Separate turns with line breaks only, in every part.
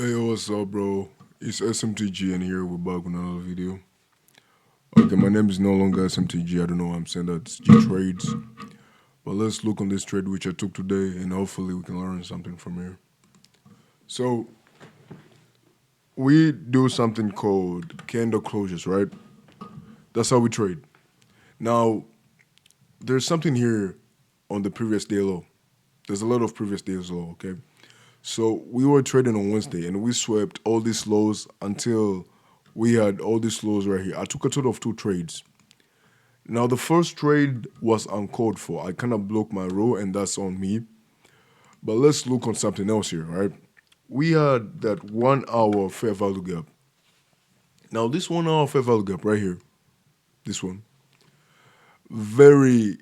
Hey, what's up, bro? It's SMTG, and here we're back with another video. Okay, my name is no longer SMTG. I don't know why I'm saying that. It's G Trades. But let's look on this trade which I took today, and hopefully we can learn something from here. So, we do something called candle closures, right? That's how we trade. Now, there's something here on the previous day low. There's a lot of previous days low, okay? So we were trading on Wednesday and we swept all these lows until we had all these lows right here. I took a total of two trades. Now the first trade was uncalled for. I kind of broke my rule and that's on me. But let's look on something else here, right? We had that 1 hour fair value gap. Now this 1 hour fair value gap right here, this one, very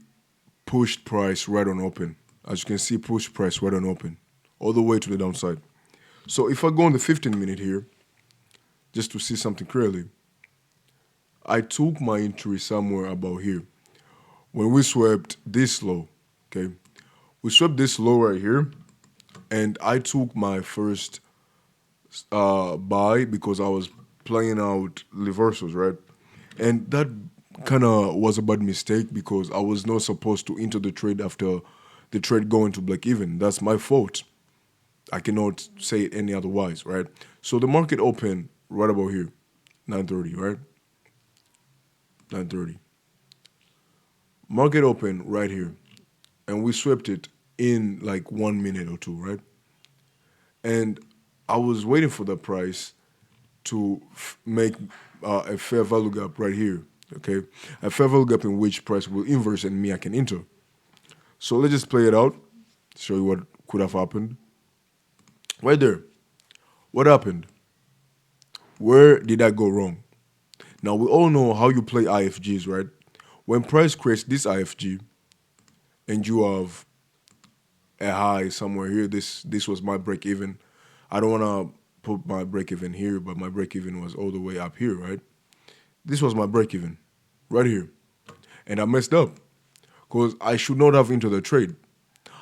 pushed price right on open. As you can see, push price right on open, all the way to the downside. So if I go on the 15-minute here, just to see something clearly, I took my entry somewhere about here. When we swept this low, okay, we swept this low right here, and I took my first buy because I was playing out reversals, right? And that kind of was a bad mistake because I was not supposed to enter the trade after the trade going to break even. That's my fault. I cannot say it any otherwise, right? So the market opened right about here, 9:30, right? 9:30. Market open right here, and we swept it in like 1 minute or two, right? And I was waiting for the price to make a fair value gap right here, okay? A fair value gap in which price will inverse and me I can enter. So let's just play it out, show you what could have happened. Right there, what happened? Where did I go wrong? Now we all know how you play IFGs, right? When price creates this IFG and you have a high somewhere here. This was my break even. I don't want to put my break even here, but my break even was all the way up here, right? This was my break even, right here, and I messed up because I should not have entered the trade.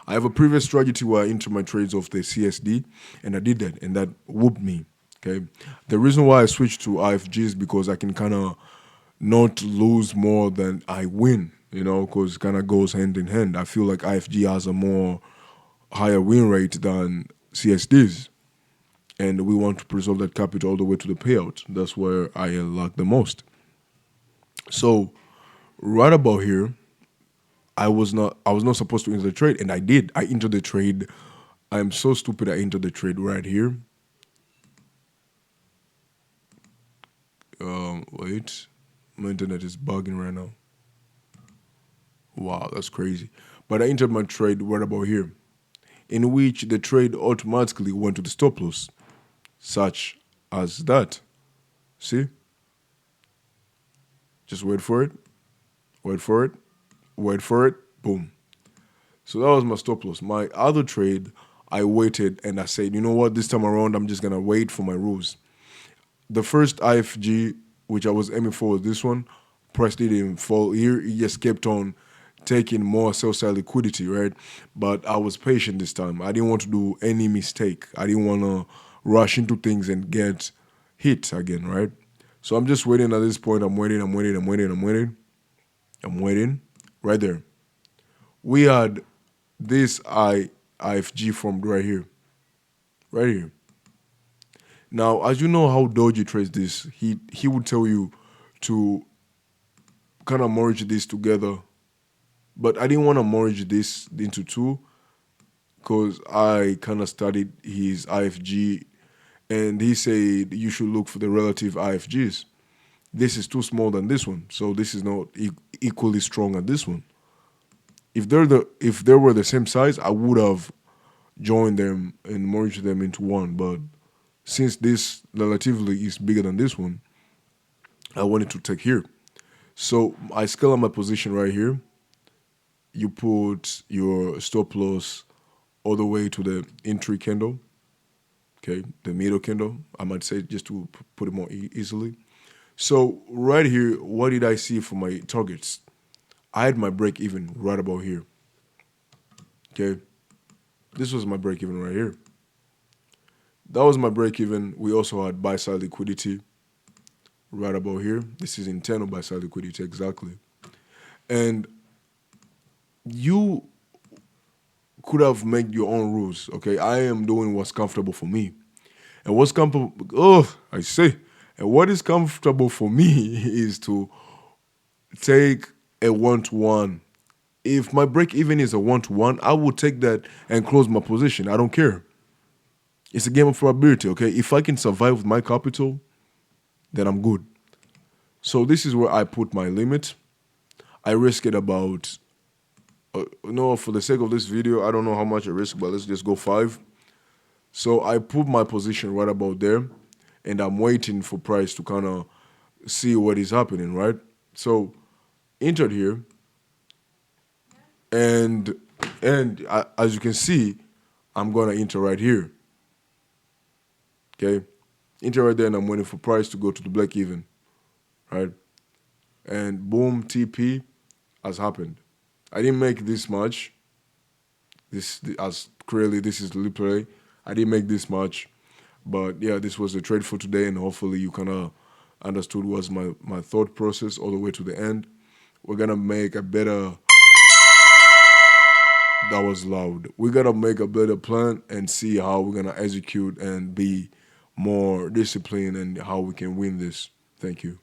I have a previous strategy where I enter my trades of the CSD, and I did that, and that whooped me. Okay, the reason why I switched to IFG is because I can kind of not lose more than I win, because it kind of goes hand in hand. I feel like IFG has a more higher win rate than CSDs, and we want to preserve that capital all the way to the payout. That's where I lack the most. So right about here, I was not supposed to enter the trade, and I did. I entered the trade. I am so stupid. I entered the trade right here. Wait, my internet is bugging right now. Wow, that's crazy. But I entered my trade right about here, in which the trade automatically went to the stop loss, such as that. See? Just wait for it, wait for it, wait for it, boom. So that was my stop loss. My other trade, I waited and I said, you know what, this time around, I'm just gonna wait for my rules. The first IFG, which I was aiming for, was this one. Price didn't even fall here. It just kept on taking more sell side liquidity, right? But I was patient this time. I didn't want to do any mistake. I didn't want to rush into things and get hit again, right? So I'm just waiting at this point. I'm waiting, I'm waiting, I'm waiting, I'm waiting. I'm waiting. Right there. We had this IFG formed right here. Right here. Now, as you know how Doji trades this, he would tell you to kind of merge this together. But I didn't want to merge this into two because I kind of studied his IFG and he said you should look for the relative IFGs. This is too small than this one, so this is not equally strong as this one. If they were the same size, I would have joined them and merged them into one. But since this relatively is bigger than this one, I wanted to take here. So I scale up my position right here. You put your stop loss all the way to the entry candle, okay, the middle candle, I might say, just to put it more easily. So right here, what did I see for my targets? I had my break even right about here, okay? This was my break even right here. that was my break even. We also had buy side liquidity right about here. This is internal buy side liquidity exactly. And you could have made your own rules. Okay, I am doing what's comfortable for me, and what's comfortable. Oh, I say, and what is comfortable for me is to take a 1-to-1. If my break even is a 1-to-1, I will take that and close my position. I don't care. It's a game of probability. Okay, if I can survive with my capital, then I'm good. So this is where I put my limit. I risk it about no, for the sake of this video, I don't know how much I risk, but let's just go 5. So I put my position right about there, and I'm waiting for price to kind of see what is happening, right? So entered here, and as you can see, I'm gonna enter right here. Okay, enter right there, and I'm waiting for price to go to the break even, right? And boom, TP has happened. I didn't make this much. This as clearly this is literally I didn't make this much, but yeah, this was the trade for today, and hopefully you kind of understood was my thought process all the way to the end. We're gonna make a better. That was loud. We're gonna make a better plan and see how we're gonna execute and be more disciplined and how we can win this. Thank you.